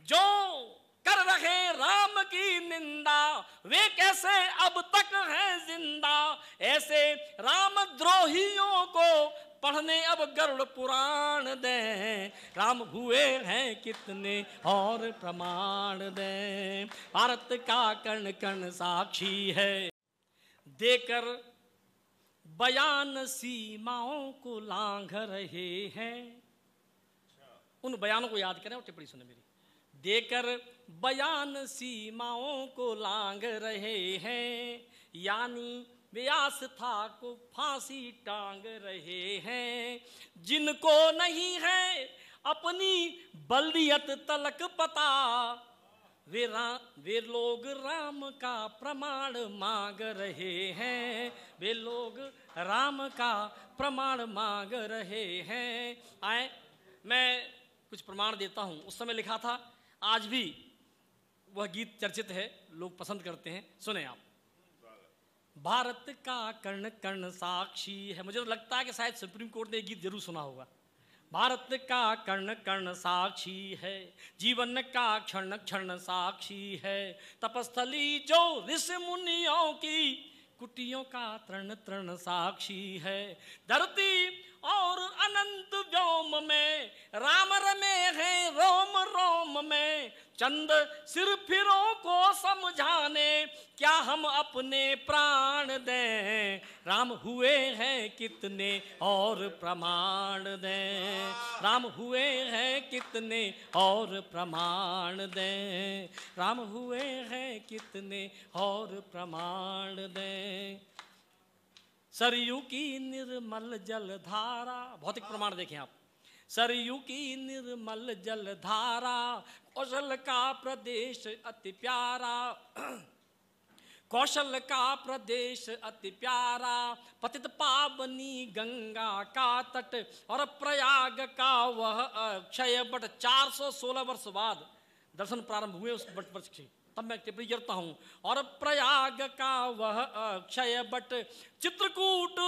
जो कर रहे राम की निंदा वे कैसे अब तक हैं जिंदा। ऐसे राम द्रोहियों को पढ़ने अब गरुड़ पुराण दें। राम हुए हैं कितने और प्रमाण दें। भारत का कण कण साक्षी है देकर बयान सीमाओं को लांघ रहे हैं। उन बयानों को याद करें और टिप्पणी सुने मेरी। देकर बयान सीमाओं को लांघ रहे हैं, यानी वे आस्था को फांसी टांग रहे हैं। जिनको नहीं है अपनी बल्दियत तलक पता, वे लोग राम का प्रमाण मांग रहे हैं। वे लोग राम का प्रमाण मांग रहे हैं। आए मैं कुछ प्रमाण देता हूं। उस समय लिखा था, आज भी वह गीत चर्चित है, लोग पसंद करते हैं। सुने आप। भारत का कर्ण कर्ण साक्षी है। मुझे तो लगता है कि शायद सुप्रीम कोर्ट ने ये गीत जरूर सुना होगा। भारत का कर्ण कर्ण साक्षी है, जीवन का क्षण क्षण साक्षी है। तपस्थली जो ऋषि मुनियों की कुटियों का तृण तृण साक्षी है। धरती और अनंत व्योम में राम रमे हैं रोम रोम में। चंद सिर फिरों को समझाने क्या हम अपने प्राण दें। राम हुए हैं कितने और प्रमाण दें। राम हुए हैं कितने और प्रमाण दें। राम हुए हैं कितने और प्रमाण दें। सरयू की निर्मल जलधारा, भौतिक प्रमाण देखें आप। सरयू की निर्मल जलधारा, कौशल का प्रदेश अति प्यारा। कौशल का प्रदेश अति प्यारा, पतित पावनी गंगा का तट और प्रयाग का वह अक्षय बट। 416 वर्ष बाद दर्शन प्रारंभ हुए उस बट वर्ष के, तब मैं टिप्पणी करता हूं। और प्रयाग का वह अक्षय बट, चित्रकूट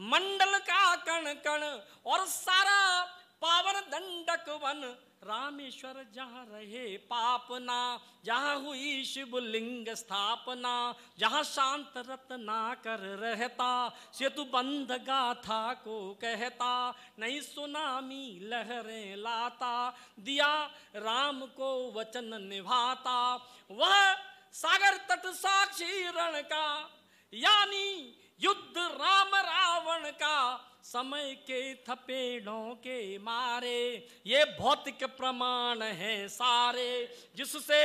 मंडल का कण कण और सारा पावन दंडक वन। रामेश्वर जहाँ रहे पापना, जहाँ हुई शिवलिंग स्थापना। जहाँ शांत रत्ना कर रहता, सेतु बंध गाथा को कहता। नहीं सुनामी लहरें लाता, दिया राम को वचन निभाता। वह सागर तट साक्षी रण का, यानी युद्ध राम रावण का। समय के थपेड़ों के मारे ये भौतिक प्रमाण हैं सारे। जिससे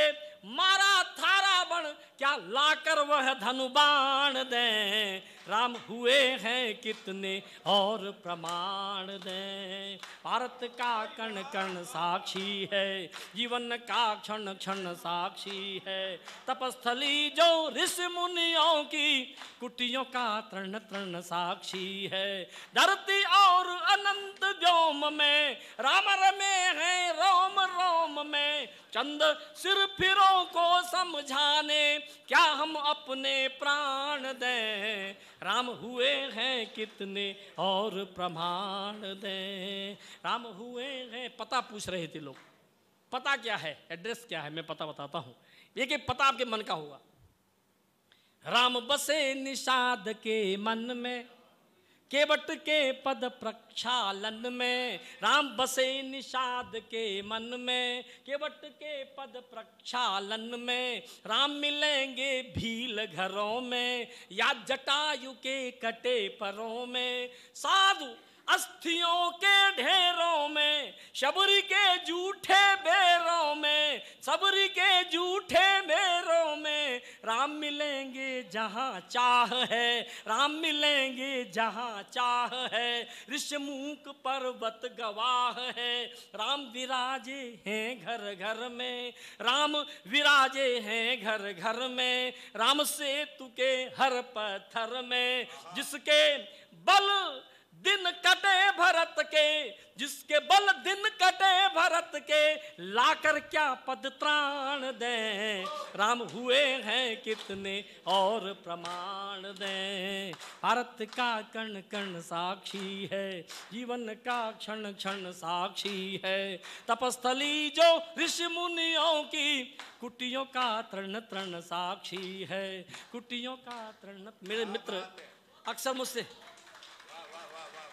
मारा था रावण, क्या लाकर वह धनुबाण दें। राम हुए हैं कितने और प्रमाण दें। भारत का कण कण साक्षी है, जीवन का क्षण क्षण साक्षी है। तपस्थली जो ऋषि मुनियों की कुटियों का तृण तृण साक्षी है। धरती और अनंत व्योम में राम रमे हैं रोम रोम में। चंद सिर फिरों को समझाने क्या हम अपने प्राण दें। राम हुए हैं कितने और प्रमाण दें। राम हुए हैं। पता पूछ रहे थे लोग, पता क्या है, एड्रेस क्या है। मैं पता बताता हूं, एक एक पता आपके मन का होगा। राम बसे निषाद के मन में, केवट के पद प्रक्षालन में। राम बसे निषाद के मन में, केवट के पद प्रक्षालन में। राम मिलेंगे भील घरों में, या जटायु के कटे परों में। साधु अस्थियों के ढेरों में, शबरी के जूठे बेरों में। सबरी के जूठे बेरों में राम मिलेंगे जहां चाह है। राम मिलेंगे जहां चाह है। ऋषिमुख पर्वत गवाह है। राम विराजे हैं घर घर में। राम विराजे हैं घर घर में। राम सेतु के हर पत्थर में, जिसके बल दिन कटे भरत के, जिसके बल दिन कटे भरत के, लाकर क्या पद त्राण दें। राम हुए हैं कितने और प्रमाण दें। भारत का कण कण साक्षी है, जीवन का क्षण क्षण साक्षी है। तपस्थली जो ऋषि मुनियों की, कुटियों का तृण तृण साक्षी है। कुटियों का तृण। मेरे मित्र अक्सर मुझसे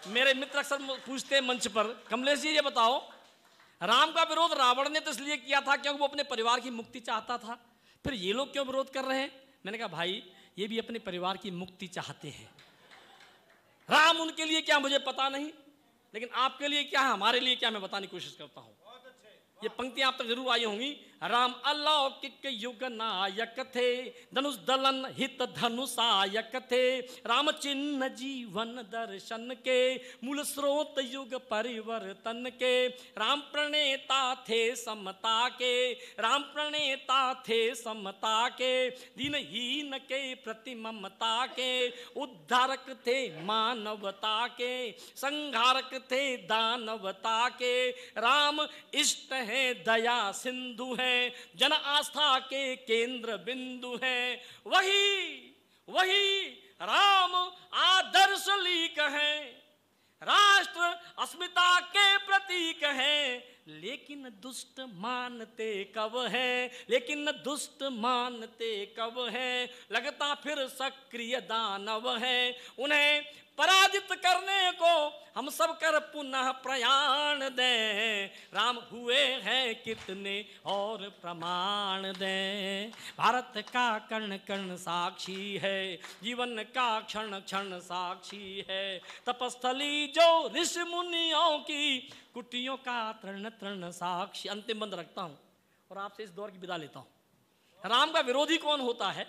पूछते हैं मंच पर, कमलेश जी ये बताओ, राम का विरोध रावण ने तो इसलिए किया था क्योंकि वो अपने परिवार की मुक्ति चाहता था, फिर ये लोग क्यों विरोध कर रहे हैं? मैंने कहा भाई ये भी अपने परिवार की मुक्ति चाहते हैं। राम उनके लिए क्या मुझे पता नहीं, लेकिन आपके लिए क्या है, हमारे लिए क्या, मैं बताने की कोशिश करता हूं। ये पंक्तियां आप तक जरूर आई होंगी। राम अलौकिक युग नायक थे, धनुष दलन हित धनुषायक थे। राम चिन्ह जीवन दर्शन के, मूल स्रोत युग परिवर्तन के। राम प्रणेता थे समता के, राम प्रणेता थे समता के। दीनहीन के प्रति ममता के, उद्धारक थे मानवता के। संहारक थे दानवता के। राम इष्ट है दया सिंधु है, जन आस्था के केंद्र बिंदु है। वही राम आदर्श लीक है, राष्ट्र अस्मिता के प्रतीक है। लेकिन दुष्ट मानते कब है, लेकिन दुष्ट मानते कब है। लगता फिर सक्रिय दानव है, उन्हें पराजित करने को हम सब कर पुनः प्रयाण दें। राम हुए हैं कितने और प्रमाण दें। भारत का कण कण साक्षी है, जीवन का क्षण क्षण साक्षी है। तपस्थली जो ऋषि मुनियों की, कुटियों का तृण तृण साक्षी। अंतिम बंद रखता हूं और आपसे इस दौर की विदा लेता हूं। राम का विरोधी कौन होता है,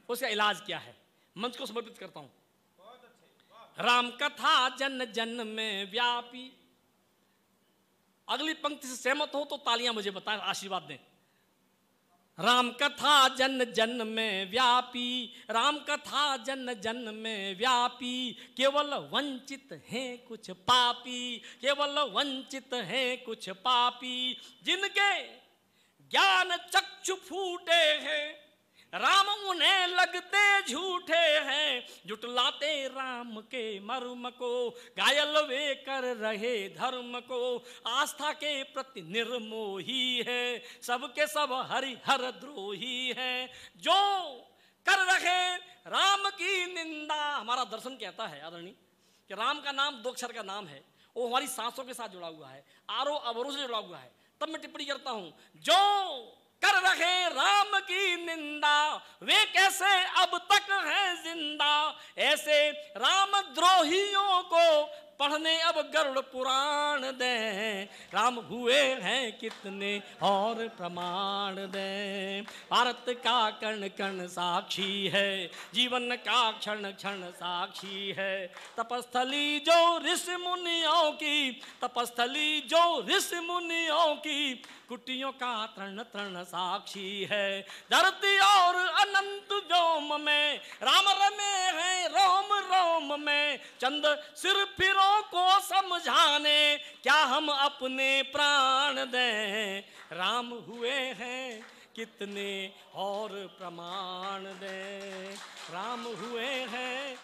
उसका इलाज क्या है, मंच को समर्पित करता हूं। राम कथा जन जन में व्यापी। अगली पंक्ति से सहमत हो तो तालियां मुझे बताएं, आशीर्वाद दें। राम कथा जन जन में व्यापी, राम कथा जन जन में व्यापी। केवल वंचित हैं कुछ पापी, केवल वंचित हैं कुछ पापी। जिनके ज्ञान चक्षु फूटे हैं, राम उन्हें लगते झूठे हैं। जुटलाते राम के मर्म को, घायल वे कर रहे धर्म को। आस्था के प्रति निर्मोही है, सबके सब हरिहर द्रोही है। जो कर रहे राम की निंदा। हमारा दर्शन कहता है आदरणीय कि राम का नाम 2 अक्षर का नाम है, वो हमारी सांसों के साथ जुड़ा हुआ है, आरो अवरों से जुड़ा हुआ है। तब मैं टिप्पणी करता हूं, जो कर रहे राम की निंदा, वे कैसे अब तक हैं जिंदा। ऐसे राम द्रोहियों को पढ़ने अब गरुड़ पुराण दें। राम हुए हैं कितने और प्रमाण दें। भारत का कण कण साक्षी है, जीवन का क्षण क्षण साक्षी है। तपस्थली जो ऋषि मुनियों की, तपस्थली जो ऋषि मुनियों की। कुटियों का तृण तृण साक्षी है। धरती और अनंत व्योम में राम रमे हैं रोम रोम में। चंद सिर फिरों को समझाने, क्या हम अपने प्राण दें। राम हुए हैं कितने और प्रमाण दें। राम हुए हैं